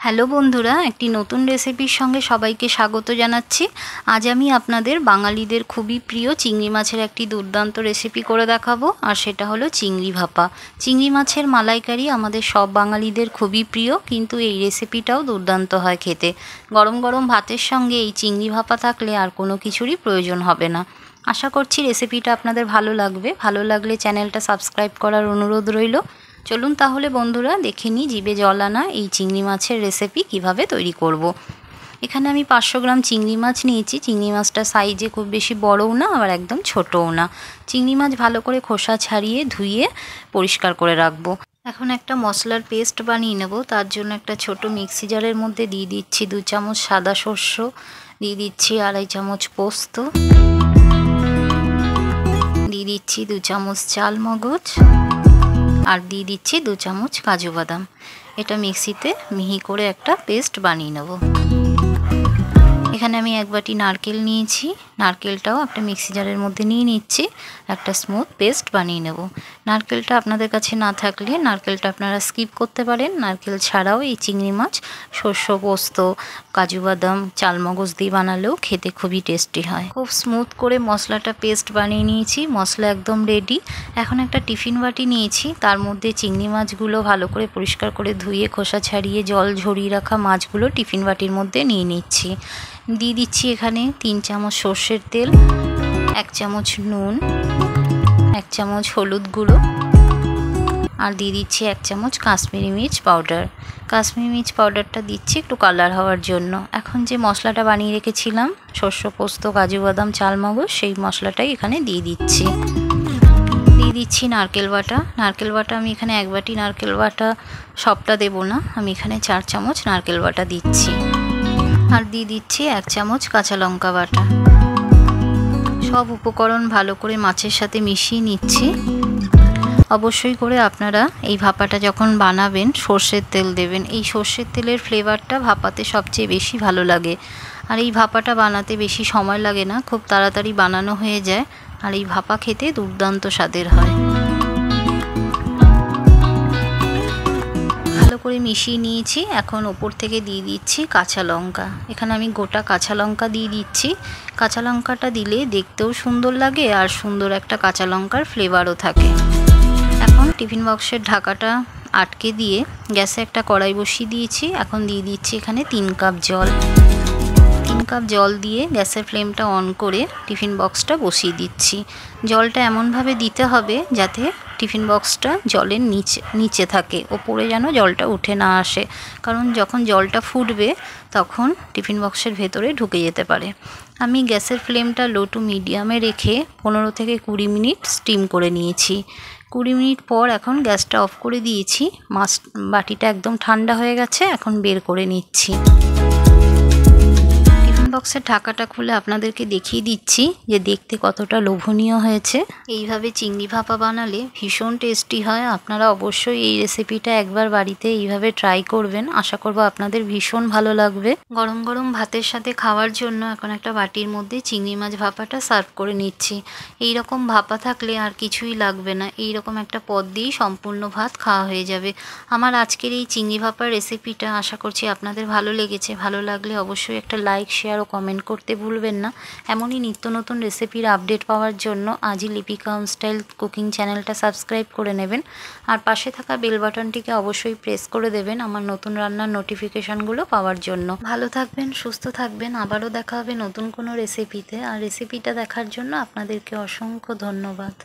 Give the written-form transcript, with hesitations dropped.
Hello বন্ধুরা, একটি নতুন রেসিপির সঙ্গে সবাইকে স্বাগত জানাচ্ছি। আজ আমি আপনাদের বাঙালিদের খুবই প্রিয় চিংড়ি মাছের একটি দুর্দান্ত রেসিপি করে দেখাবো, আর সেটা হলো চিংড়ি ভাপা। চিংড়ি মাছের মালাইকারি আমাদের সব বাঙালিদের খুবই প্রিয়, কিন্তু এই রেসিপিটাও দুর্দান্ত হয় খেতে। গরম গরম ভাতের সঙ্গে এই চিংড়ি ভাপা থাকলে আর কোনো কিছুরই প্রয়োজন হবে না। আশা করছি রেসিপিটা আপনাদের ভালো লাগবে। ভালো লাগলে চ্যানেলটা সাবস্ক্রাইব করার অনুরোধ রইল। চলুন তাহলে বন্ধুরা দেখে নিই জিভে জল আনা এই চিংড়ি মাছের রেসিপি কিভাবে তৈরি করব। এখানে আমি 500 গ্রাম চিংড়ি মাছ নিয়েছি। চিংড়ি মাছটা সাইজে খুব বেশি বড়ও না, আবার একদম ছোটও না। চিংড়ি মাছ ভালো করে খোসা ছাড়িয়ে ধুয়ে পরিষ্কার করে রাখবো। এখন একটা মশলার পেস্ট বানিয়ে নেব। তার জন্য একটা ছোট মিক্সি জারের মধ্যে দিয়ে দিচ্ছি 2 চামচ সাদা সর্ষে, দিয়ে দিচ্ছি 2.5 চামচ পোস্ত, দিয়ে দিচ্ছি 2 চামচ চাল মগজ, আর দিয়ে দিচ্ছি 2 চামচ কাজু বাদাম। এটা মিক্সিতে মিহি করে একটা পেস্ট বানিয়ে নেব। এখানে আমি 1 বাটি নারকেল নিয়েছি। নারকেলটাও একটা মিক্সি জারের মধ্যে নিয়ে নিচ্ছি, একটা স্মুথ পেস্ট বানিয়ে নেব। নারকেলটা আপনাদের কাছে না থাকলে নারকেলটা আপনারা স্কিপ করতে পারেন। নারকেল ছাড়াও এই চিংড়ি মাছ সর্ষে, পোস্ত, কাজু বাদাম, চালমগজ দিয়ে বানালেও খেতে খুবই টেস্টি হয়। খুব স্মুথ করে মশলাটা পেস্ট বানিয়ে নিয়েছি। মশলা একদম রেডি। এখন একটা টিফিন বাটি নিয়েছি, তার মধ্যে চিংড়ি মাছগুলো ভালো করে পরিষ্কার করে ধুয়ে খোসা ছাড়িয়ে জল ঝরিয়ে রাখা মাছগুলো টিফিন বাটির মধ্যে নিয়ে নিচ্ছি। দিয়ে দিচ্ছি এখানে 3 চামচ সর্ষের তেল, 1 চামচ নুন, 1 চামচ হলুদ গুঁড়ো, আর দিয়ে দিচ্ছি 1 চামচ কাশ্মীরি মির্চ পাউডার। কাশ্মীরি মির্চ পাউডারটা দিচ্ছি একটু কালার হওয়ার জন্য। এখন যে মশলাটা বানিয়ে রেখেছিলাম সর্ষে, পোস্ত, কাজু বাদাম, চালমগজ, সেই মশলাটাই এখানে দিয়ে দিচ্ছি। দিয়ে দিচ্ছি নারকেল বাটা। নারকেল বাটা আমি এখানে 1 বাটি নারকেল বাটা সবটা দেব না, আমি এখানে 4 চামচ নারকেল বাটা দিচ্ছি। আর দিয়ে দিচ্ছি 1 চামচ কাঁচা লঙ্কা বাটা। সব উপকরণ ভালো করে মাছের সাথে মিশিয়ে নিচ্ছি। অবশ্যই করে আপনারা এই ভাপাটা যখন বানাবেন সর্ষের তেল দেবেন। এই সর্ষের তেলের ফ্লেভারটা ভাপাতে সবচেয়ে বেশি ভালো লাগে। আর এই ভাপাটা বানাতে বেশি সময় লাগে না, খুব তাড়াতাড়ি বানানো হয়ে যায়। আর এই ভাপা খেতে দুর্দান্ত স্বাদের হয়। ভালো করে মিশিয়ে নিয়েছি। এখন ওপর থেকে দিয়ে দিচ্ছি কাঁচা লঙ্কা। এখানে আমি গোটা কাঁচা লঙ্কা দিয়ে দিচ্ছি। কাঁচা লঙ্কাটা দিলে দেখতেও সুন্দর লাগে, আর সুন্দর একটা কাঁচা লঙ্কার ফ্লেভারও থাকে। এখন টিফিন বক্সের ঢাকাটা আটকে দিয়ে গ্যাসে একটা কড়াই বসিয়ে দিয়েছি। এখন দিয়ে দিচ্ছি এখানে 3 কাপ জল। 3 কাপ জল দিয়ে গ্যাসের ফ্লেমটা অন করে টিফিন বক্সটা বসিয়ে দিচ্ছি। জলটা এমনভাবে দিতে হবে যাতে টিফিন বক্সটা জলের নিচে থাকে, ওপরে যেন জলটা উঠে না আসে, কারণ যখন জলটা ফুটবে তখন টিফিন বক্সের ভেতরে ঢুকে যেতে পারে। আমি গ্যাসের ফ্লেমটা লো টু মিডিয়ামে রেখে 15 থেকে 20 মিনিট স্টিম করে নিয়েছি। 20 মিনিট পর এখন গ্যাসটা অফ করে দিয়েছি। বাটিটা একদম ঠান্ডা হয়ে গেছে, এখন বের করে নিচ্ছি। বক্সের ঢাকাটা খুলে আপনাদেরকে দেখিয়ে দিচ্ছি যে দেখতে কতটা লোভনীয় হয়েছে। এইভাবে চিংড়ি ভাপা বানালে ভীষণ টেস্টি হয়। আপনারা অবশ্যই এই রেসিপিটা একবার বাড়িতে এইভাবে ট্রাই করবেন। আশা করব আপনাদের ভীষণ ভালো লাগবে। গরম গরম ভাতের সাথে খাওয়ার জন্য এখন একটা বাটির মধ্যে চিংড়ি মাছ ভাপাটা সার্ভ করে নিচ্ছি। এই রকম ভাপা থাকলে আর কিছুই লাগবে না। এই রকম একটা পদ দিয়েই সম্পূর্ণ ভাত খাওয়া হয়ে যাবে। আমার আজকের এই চিংড়ি ভাপার রেসিপিটা আশা করছি আপনাদের ভালো লেগেছে। ভালো লাগলে অবশ্যই একটা লাইক, শেয়ার ও কমেন্ট করতে ভুলবেন না। এমনই নিত্য নতুন রেসিপির আপডেট পাওয়ার জন্য আজই লিপিকা হোম স্টাইল কুকিং চ্যানেলটা সাবস্ক্রাইব করে নেবেন, আর পাশে থাকা বেল বাটনটিকে অবশ্যই প্রেস করে দেবেন আমার নতুন রান্নার নোটিফিকেশনগুলো পাওয়ার জন্য। ভালো থাকবেন, সুস্থ থাকবেন। আবারও দেখা হবে নতুন কোনো রেসিপিতে। আর রেসিপিটা দেখার জন্য আপনাদেরকে অসংখ্য ধন্যবাদ।